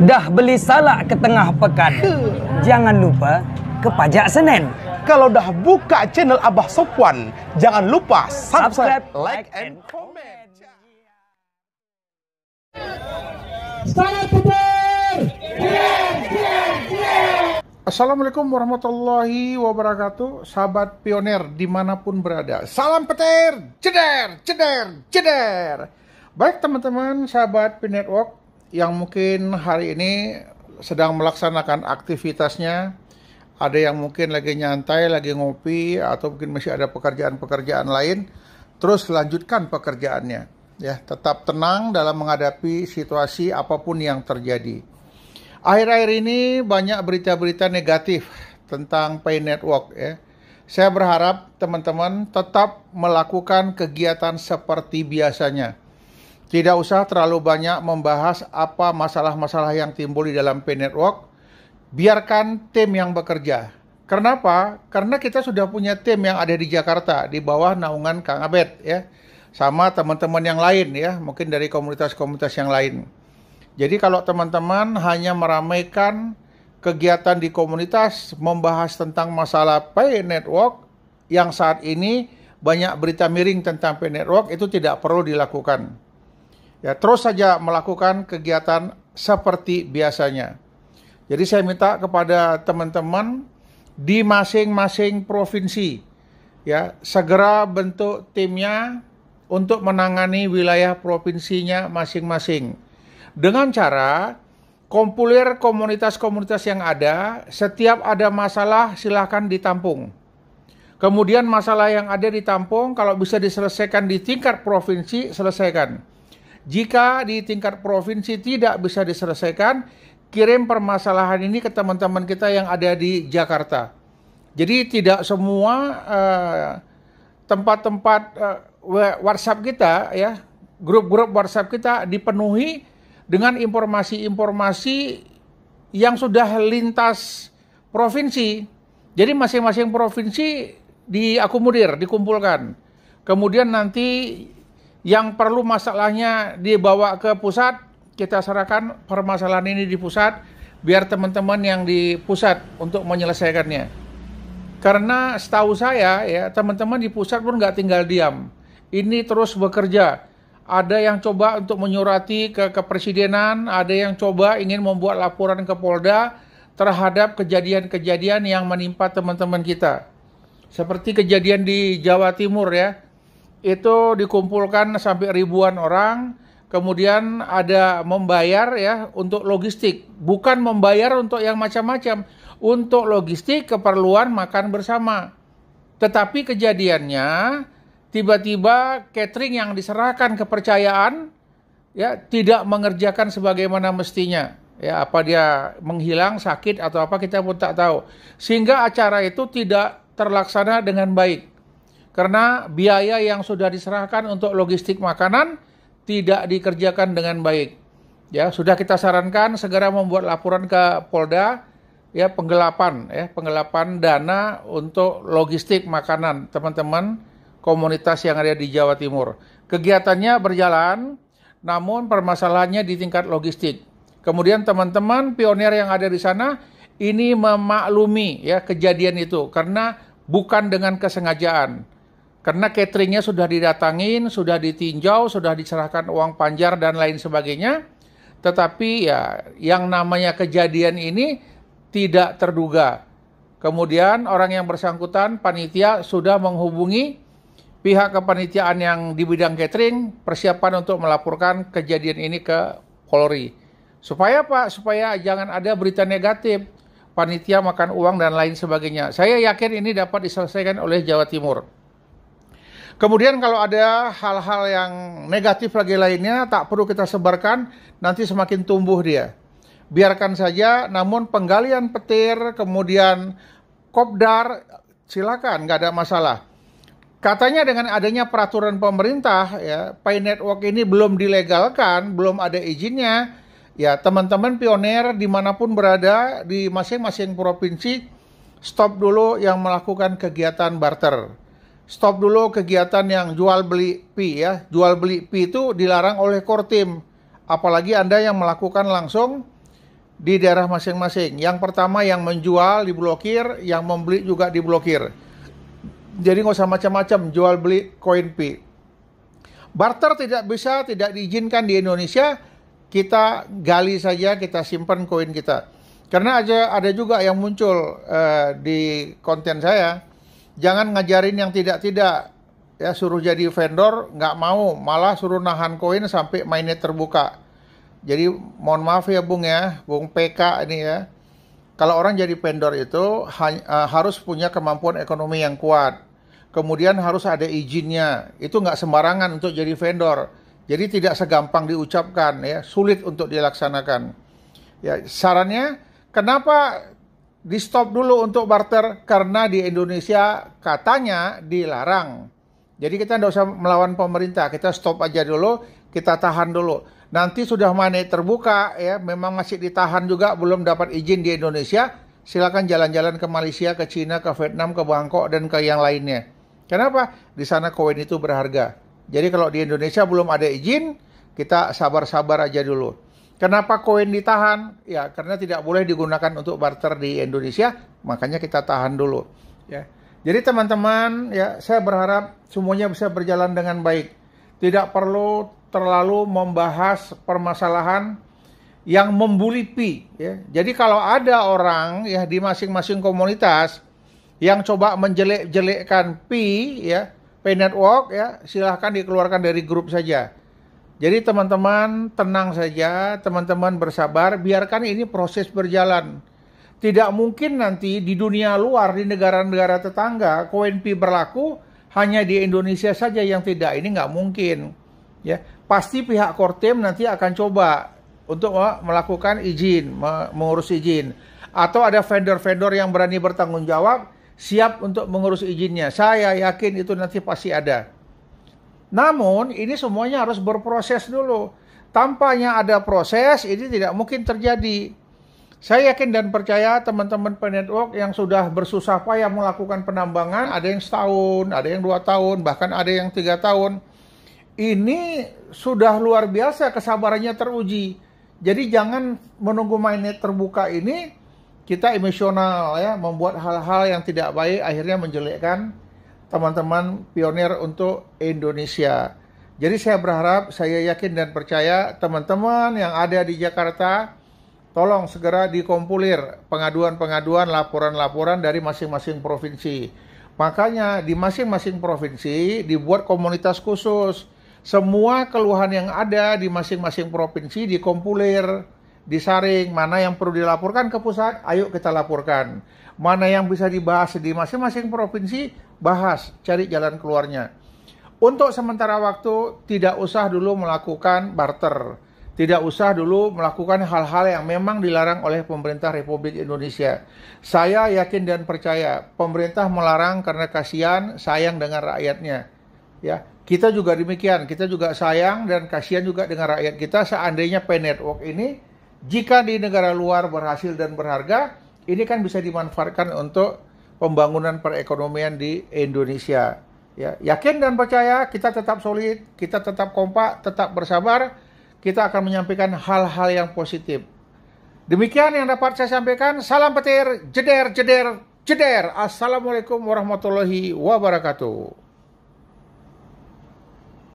Dah beli salak ke tengah pekan, jangan lupa ke Pajak Senen. Kalau dah buka channel Abah Sopwan, jangan lupa subscribe, like, and comment. Selamat Petir! Assalamualaikum warahmatullahi wabarakatuh, sahabat pioner dimanapun berada. Salam petir, ceder, ceder, ceder. Baik teman-teman, sahabat P-Network yang mungkin hari ini sedang melaksanakan aktivitasnya. Ada yang mungkin lagi nyantai, lagi ngopi, atau mungkin masih ada pekerjaan-pekerjaan lain. Terus lanjutkan pekerjaannya. Ya, tetap tenang dalam menghadapi situasi apapun yang terjadi. Akhir-akhir ini banyak berita-berita negatif tentang P-Network ya. Saya berharap teman-teman tetap melakukan kegiatan seperti biasanya. Tidak usah terlalu banyak membahas apa masalah-masalah yang timbul di dalam P-Network. Biarkan tim yang bekerja. Kenapa? Karena kita sudah punya tim yang ada di Jakarta di bawah naungan Kang Abed ya. Sama teman-teman yang lain ya, mungkin dari komunitas-komunitas yang lain. Jadi kalau teman-teman hanya meramaikan kegiatan di komunitas membahas tentang masalah P-Network yang saat ini banyak berita miring tentang P-Network, itu tidak perlu dilakukan. Ya, terus saja melakukan kegiatan seperti biasanya. Jadi saya minta kepada teman-teman di masing-masing provinsi ya, segera bentuk timnya untuk menangani wilayah provinsinya masing-masing. Dengan cara kompulir komunitas-komunitas yang ada, setiap ada masalah silakan ditampung. Kemudian masalah yang ada ditampung, kalau bisa diselesaikan di tingkat provinsi, selesaikan. Jika di tingkat provinsi tidak bisa diselesaikan, kirim permasalahan ini ke teman-teman kita yang ada di Jakarta. Jadi tidak semua tempat-tempat WhatsApp kita ya, grup-grup WhatsApp kita dipenuhi dengan informasi-informasi yang sudah lintas provinsi. Jadi masing-masing provinsi diakomodir, dikumpulkan. Kemudian nanti yang perlu masalahnya dibawa ke pusat, kita serahkan permasalahan ini di pusat, biar teman-teman yang di pusat untuk menyelesaikannya. Karena setahu saya ya, teman-teman di pusat pun nggak tinggal diam. Ini terus bekerja. Ada yang coba untuk menyurati ke kepresidenan, ada yang coba ingin membuat laporan ke Polda terhadap kejadian-kejadian yang menimpa teman-teman kita. Seperti kejadian di Jawa Timur ya, itu dikumpulkan sampai ribuan orang, kemudian ada membayar ya untuk logistik, bukan membayar untuk yang macam-macam, untuk logistik keperluan makan bersama. Tetapi kejadiannya tiba-tiba catering yang diserahkan kepercayaan ya tidak mengerjakan sebagaimana mestinya. Ya, apa dia menghilang, sakit atau apa kita pun tak tahu. Sehingga acara itu tidak terlaksana dengan baik. Karena biaya yang sudah diserahkan untuk logistik makanan tidak dikerjakan dengan baik. Ya, sudah kita sarankan segera membuat laporan ke Polda ya, penggelapan dana untuk logistik makanan teman-teman komunitas yang ada di Jawa Timur. Kegiatannya berjalan, namun permasalahannya di tingkat logistik. Kemudian teman-teman pionir yang ada di sana ini memaklumi ya kejadian itu karena bukan dengan kesengajaan. Karena cateringnya sudah didatangin, sudah ditinjau, sudah diserahkan uang panjar dan lain sebagainya. Tetapi ya yang namanya kejadian ini tidak terduga. Kemudian orang yang bersangkutan, panitia sudah menghubungi pihak kepanitiaan yang di bidang catering, persiapan untuk melaporkan kejadian ini ke Polri. Supaya apa? Supaya jangan ada berita negatif, panitia makan uang dan lain sebagainya. Saya yakin ini dapat diselesaikan oleh Jawa Timur. Kemudian kalau ada hal-hal yang negatif lagi lainnya, tak perlu kita sebarkan, nanti semakin tumbuh dia. Biarkan saja, namun penggalian petir, kemudian kopdar, silakan, nggak ada masalah. Katanya dengan adanya peraturan pemerintah, ya, P-Network ini belum dilegalkan, belum ada izinnya, ya teman-teman pionir dimanapun berada, di masing-masing provinsi, stop dulu yang melakukan kegiatan barter. Stop dulu kegiatan yang jual beli pi ya. Jual beli pi itu dilarang oleh Kortim. Apalagi Anda yang melakukan langsung di daerah masing-masing. Yang pertama yang menjual diblokir, yang membeli juga diblokir. Jadi nggak usah macam-macam jual beli koin Pi. Barter tidak diizinkan di Indonesia. Kita gali saja, kita simpan koin kita. Karena ada juga yang muncul di konten saya, jangan ngajarin yang tidak-tidak. Ya, suruh jadi vendor, nggak mau, malah suruh nahan koin sampai mainnet terbuka. Jadi mohon maaf ya Bung PK ini ya. Kalau orang jadi vendor itu harus punya kemampuan ekonomi yang kuat. Kemudian harus ada izinnya. Itu nggak sembarangan untuk jadi vendor. Jadi tidak segampang diucapkan ya, sulit untuk dilaksanakan. Ya, sarannya kenapa di stop dulu untuk barter? Karena di Indonesia katanya dilarang. Jadi kita tidak usah melawan pemerintah, kita stop aja dulu, kita tahan dulu. Nanti sudah mainnet terbuka ya, memang masih ditahan juga, belum dapat izin di Indonesia, silakan jalan-jalan ke Malaysia, ke Cina, ke Vietnam, ke Bangkok, dan ke yang lainnya. Kenapa? Di sana koin itu berharga. Jadi kalau di Indonesia belum ada izin, kita sabar-sabar aja dulu. Kenapa koin ditahan? Ya, karena tidak boleh digunakan untuk barter di Indonesia, makanya kita tahan dulu. Ya. Jadi teman-teman, ya saya berharap semuanya bisa berjalan dengan baik. Tidak perlu terlalu membahas permasalahan yang membuli Pi. Ya. Jadi kalau ada orang ya di masing-masing komunitas yang coba menjelek-jelekkan Pi, ya, Pi Network, ya, silahkan dikeluarkan dari grup saja. Jadi teman-teman tenang saja, teman-teman bersabar, biarkan ini proses berjalan. Tidak mungkin nanti di dunia luar, di negara-negara tetangga, koin Pi berlaku, hanya di Indonesia saja yang tidak. Ini nggak mungkin. Ya, pasti pihak Kortem nanti akan coba untuk melakukan izin, mengurus izin. Atau ada vendor-vendor yang berani bertanggung jawab, siap untuk mengurus izinnya. Saya yakin itu nanti pasti ada. Namun, ini semuanya harus berproses dulu. Tanpanya ada proses, ini tidak mungkin terjadi. Saya yakin dan percaya teman-teman Pi Network yang sudah bersusah payah melakukan penambangan, ada yang setahun, ada yang 2 tahun, bahkan ada yang 3 tahun. Ini sudah luar biasa, kesabarannya teruji. Jadi jangan menunggu mainnet terbuka ini, kita emosional ya, membuat hal-hal yang tidak baik, akhirnya menjelekkan teman-teman pionir untuk Indonesia. Jadi saya berharap, saya yakin dan percaya teman-teman yang ada di Jakarta, tolong segera dikompulir pengaduan-pengaduan, laporan-laporan dari masing-masing provinsi. Makanya di masing-masing provinsi dibuat komunitas khusus. Semua keluhan yang ada di masing-masing provinsi dikompulir, disaring, mana yang perlu dilaporkan ke pusat, ayo kita laporkan. Mana yang bisa dibahas di masing-masing provinsi, bahas, cari jalan keluarnya. Untuk sementara waktu, tidak usah dulu melakukan barter. Tidak usah dulu melakukan hal-hal yang memang dilarang oleh pemerintah Republik Indonesia. Saya yakin dan percaya pemerintah melarang karena kasihan, sayang dengan rakyatnya. Ya, kita juga demikian, kita juga sayang dan kasihan juga dengan rakyat kita. Seandainya Pi Network ini, jika di negara luar berhasil dan berharga, ini kan bisa dimanfaatkan untuk pembangunan perekonomian di Indonesia. Ya, yakin dan percaya, kita tetap solid, kita tetap kompak, tetap bersabar. Kita akan menyampaikan hal-hal yang positif. Demikian yang dapat saya sampaikan. Salam petir, jeder, jeder, jeder. Assalamualaikum warahmatullahi wabarakatuh.